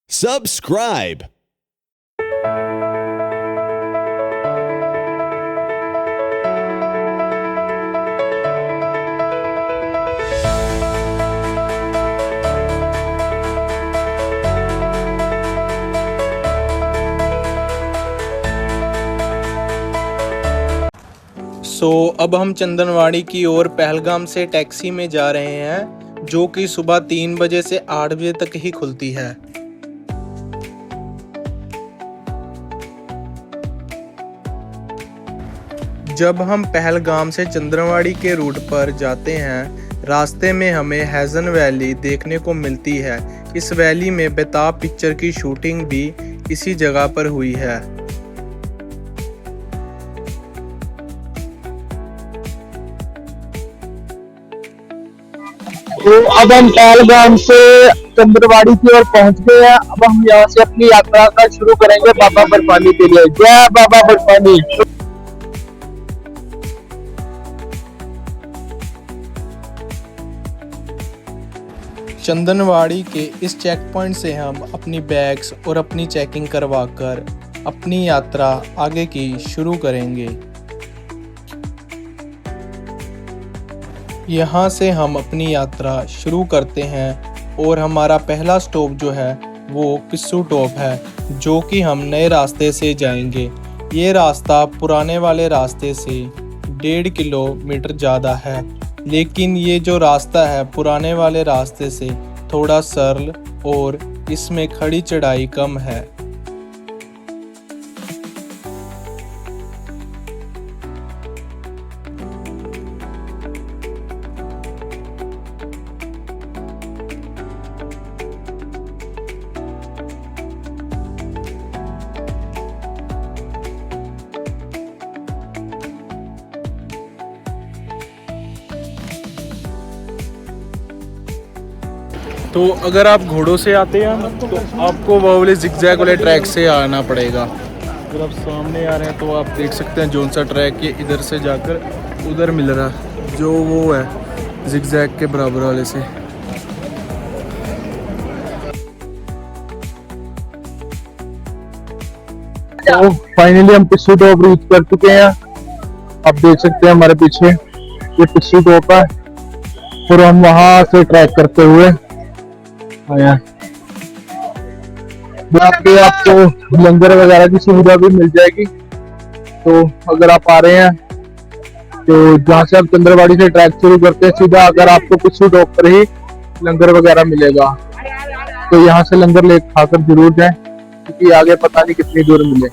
Subscribe. अब हम चंदनवाड़ी की ओर पहलगाम से टैक्सी में जा रहे हैं, जो कि सुबह 3 बजे से 8 बजे तक ही खुलती है। जब हम पहलगाम से चंदनवाड़ी के रूट पर जाते हैं, रास्ते में हमें हैज़न वैली देखने को मिलती है। इस वैली में बेताब पिक्चर की शूटिंग भी इसी जगह पर हुई है। तो अब हम पहलगाम से चंद्रवाड़ी की ओर पहुंच गए हैं। अब हम यहाँ से अपनी यात्रा का शुरू करेंगे बाबा बर्फानी के लिए। जय बाबा बर्फानी। चंदनवाड़ी के इस चेक पॉइंट से हम अपनी बैग्स और अपनी चेकिंग करवाकर अपनी यात्रा आगे की शुरू करेंगे। यहाँ से हम अपनी यात्रा शुरू करते हैं और हमारा पहला स्टॉप जो है वो पिस्सू टॉप है, जो कि हम नए रास्ते से जाएंगे। ये रास्ता पुराने वाले रास्ते से 1.5 किलोमीटर ज़्यादा है, लेकिन ये जो रास्ता है पुराने वाले रास्ते से थोड़ा सरल और इसमें खड़ी चढ़ाई कम है। तो अगर आप घोड़ों से आते हैं तो आपको वो वाले जिगजैग वाले ट्रैक से आना पड़ेगा। अगर आप सामने आ रहे हैं तो आप देख सकते हैं जोन सा ट्रैक ये इधर से जाकर उधर मिल रहा, जो वो है जिगजैग के बराबर वाले से। तो फाइनली हम पिस्सू टॉप रीच कर चुके हैं। आप देख सकते हैं हमारे पीछे ये पिस्सू टॉप है और हम वहां से ट्रैक करते हुए आया। यहाँ पे आपको लंगर वगैरह की सुविधा भी मिल जाएगी। तो अगर आप आ रहे हैं तो जहाँ से आप चंद्रवाड़ी से ट्रैक शुरू करते हैं, सीधा अगर आपको पिस्सू टॉप पर ही लंगर वगैरह मिलेगा, तो यहाँ से लंगर ले खाकर जरूर जाएं, क्योंकि आगे पता नहीं कितनी दूर मिले।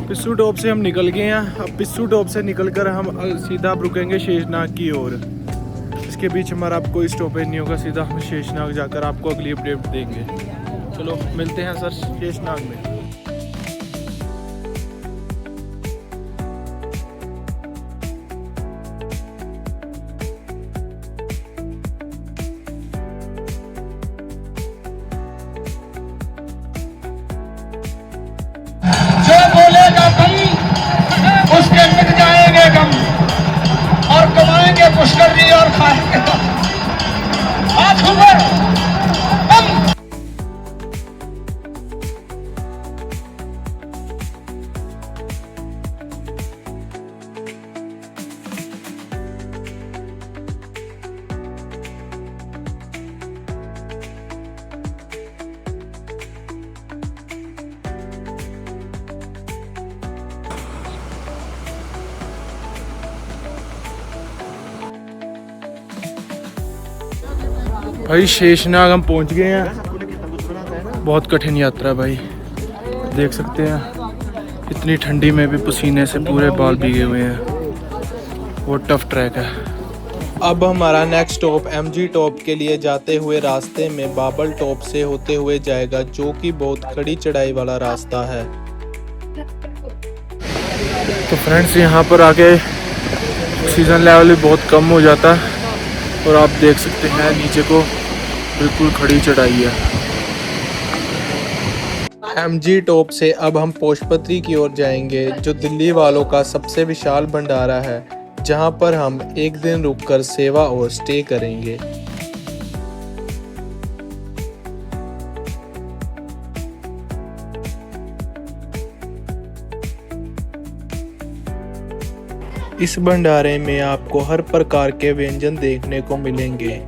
पिस्सू टॉप से हम निकल गए हैं। अब पिस्सू टॉप से निकलकर हम सीधा अब रुकेंगे शेषनाग की ओर। इसके बीच हमारा अब कोई स्टॉपेज नहीं होगा, सीधा हम शेषनाग जाकर आपको अगली अपडेट देंगे। चलो मिलते हैं सर शेषनाग में। जो बोलेगा कम उसके मिट जाएंगे गम, और कमाएंगे पुष्कर और खाएंगे हाथ ऊपर कम। भाई शेषनाग हम पहुंच गए हैं। बहुत कठिन यात्रा है भाई, देख सकते हैं इतनी ठंडी में भी पसीने से पूरे बाल भीगे हुए हैं। वो टफ ट्रैक है। अब हमारा नेक्स्ट स्टॉप एमजी टॉप के लिए जाते हुए रास्ते में बाबल टॉप से होते हुए जाएगा, जो कि बहुत खड़ी चढ़ाई वाला रास्ता है। तो फ्रेंड्स यहाँ पर आके ऑक्सीजन लेवल भी बहुत कम हो जाता है। और आप देख सकते हैं नीचे को बिल्कुल खड़ी चढ़ाई है। MG टॉप से अब हम पोशपत्री की ओर जाएंगे, जो दिल्ली वालों का सबसे विशाल भंडारा है, जहां पर हम एक दिन रुककर सेवा और स्टे करेंगे। इस भंडारे में आपको हर प्रकार के व्यंजन देखने को मिलेंगे।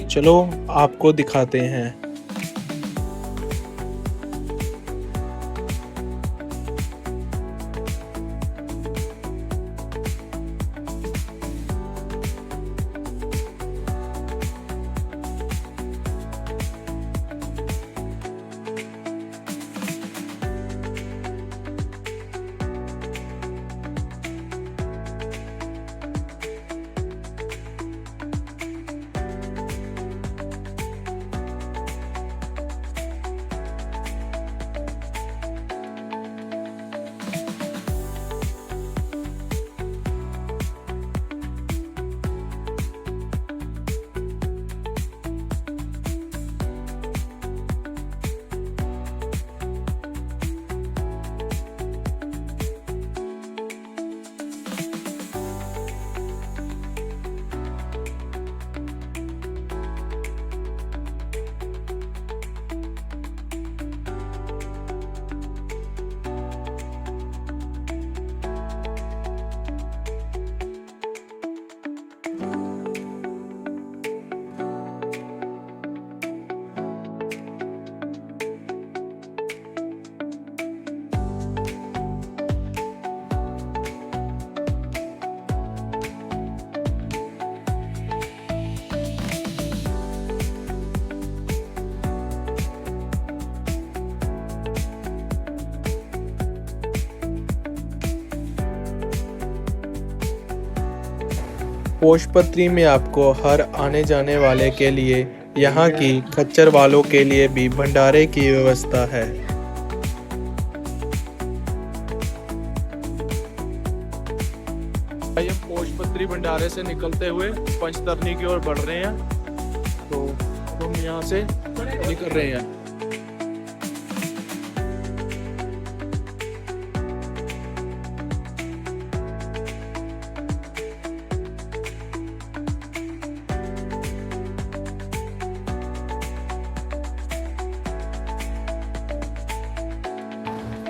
चलो आपको दिखाते हैं। पोशपत्री में आपको हर आने जाने वाले के लिए यहाँ की खच्चर वालों के लिए भी भंडारे की व्यवस्था है। ये पोशपत्री भंडारे से निकलते हुए पंचतरनी की ओर बढ़ रहे हैं, तो हम यहाँ से निकल रहे हैं।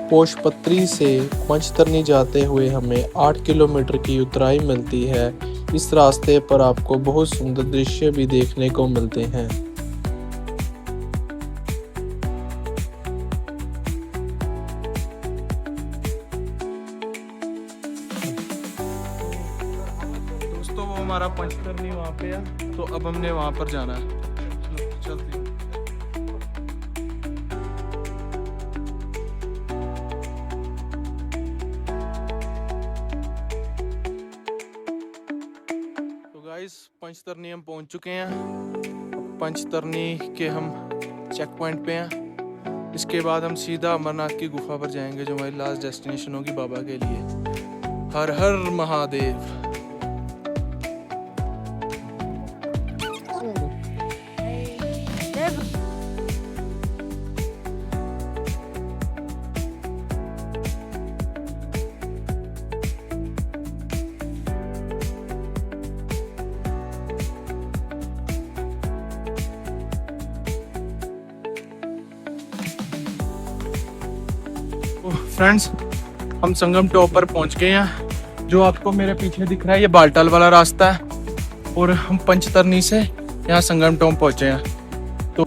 पोशपत्री से पंचतरनी जाते हुए हमें 8 किलोमीटर की उतराई मिलती है। इस रास्ते पर आपको बहुत सुंदर दृश्य भी देखने को मिलते हैं। दोस्तों वो हमारा पंचतरनी वहाँ पे है, तो अब हमने वहाँ पर जाना है। चलते हैं। गाइस पंचतरनी हम पहुंच चुके हैं। पंचतरनी के हम चेक पॉइंट पे हैं। इसके बाद हम सीधा अमरनाथ की गुफा पर जाएंगे, जो हमारी लास्ट डेस्टिनेशन होगी बाबा के लिए। हर हर महादेव। फ्रेंड्स हम संगम टॉप पर पहुंच गए हैं। जो आपको मेरे पीछे दिख रहा है ये बालटाल वाला रास्ता है, और हम पंचतरनी से यहाँ संगम टॉप पहुंचे हैं। तो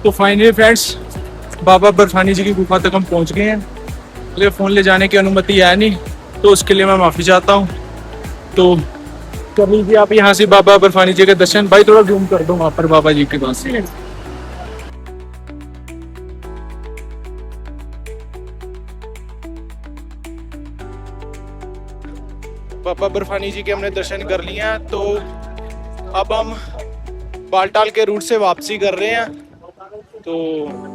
तो फाइनली फ्रेंड्स बाबा बर्फानी जी की गुफा तक हम पहुंच गए हैं। मुझे फ़ोन ले जाने की अनुमति है नहीं, तो उसके लिए मैं माफ़ी चाहता हूं। तो कर लीजिए आप यहाँ से बाबा बर्फानी जी के दर्शन। भाई थोड़ा जूम कर दो वहाँ पर बाबा जी के पास। बाबा बर्फानी जी के हमने दर्शन कर लिए हैं, तो अब हम बालटाल के रूट से वापसी कर रहे हैं। तो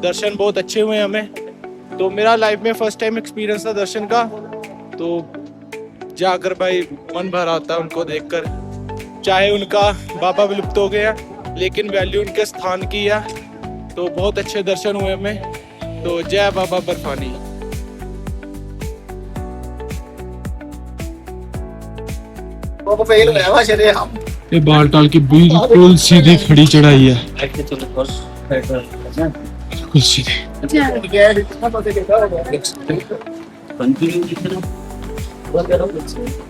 दर्शन बहुत अच्छे हुए हमें, तो मेरा लाइफ में फर्स्ट टाइम एक्सपीरियंस था दर्शन का। तो जाकर भाई मन भर आता है उनको देखकर, चाहे उनका बाबा विलुप्त हो गया लेकिन वैल्यू उनके स्थान की है। तो बहुत अच्छे दर्शन हुए हमें। तो जय बाबा बर्फानी। ये बालटाल की बिल्कुल सीधी खड़ी चढ़ाई है, बिल्कुल सीधी।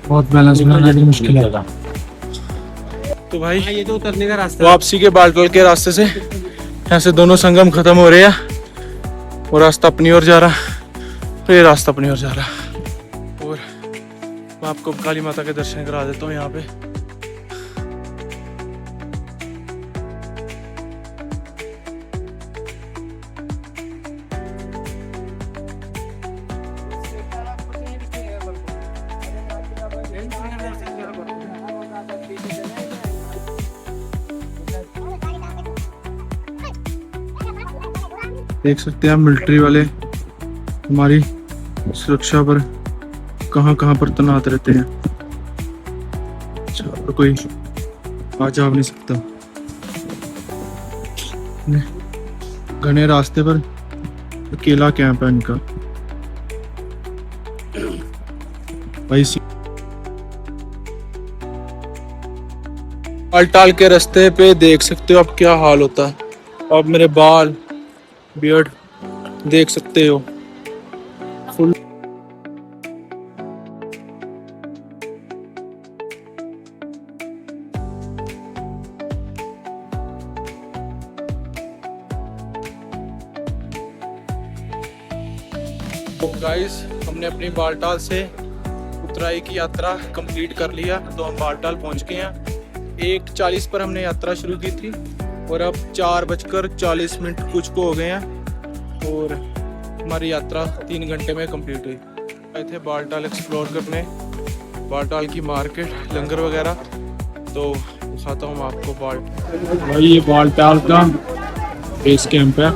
बहुत बैलेंस बनाना भी मुश्किल है। तो भाई ये तो उतरने का रास्ता वापसी के बालटाल के रास्ते से यहाँ से दोनों संगम खत्म हो रहे हैं और रास्ता अपनी ओर जा रहा, तो ये रास्ता अपनी ओर जा रहा। और मैं आपको काली माता के दर्शन करा देता हूँ यहाँ पे। देख सकते हैं आप मिलिट्री वाले हमारी सुरक्षा पर कहाँ कहाँ पर तैनात रहते हैं। अच्छा, और कोई आ जा नहीं सकता। घने रास्ते पर अकेला कैंप है इनका। भाई बालटाल के रास्ते पे देख सकते हो अब क्या हाल होता है। अब मेरे बाल बियर्ड देख सकते हो फुल। तो गाइस हमने अपनी बालटाल से उतराई की यात्रा कंप्लीट कर लिया। तो हम बालटाल पहुंच गए हैं। 1:40 पर हमने यात्रा शुरू की थी और अब 4:40 कुछ को हो गए हैं और हमारी यात्रा 3 घंटे में कंप्लीट हुई। आए थे बालटाल एक्सप्लोर करने, बालटाल की मार्केट, लंगर वगैरह। तो दिखाता हूँ मैं आपको बालटाल। भाई ये बालटाल का बेस कैंप है।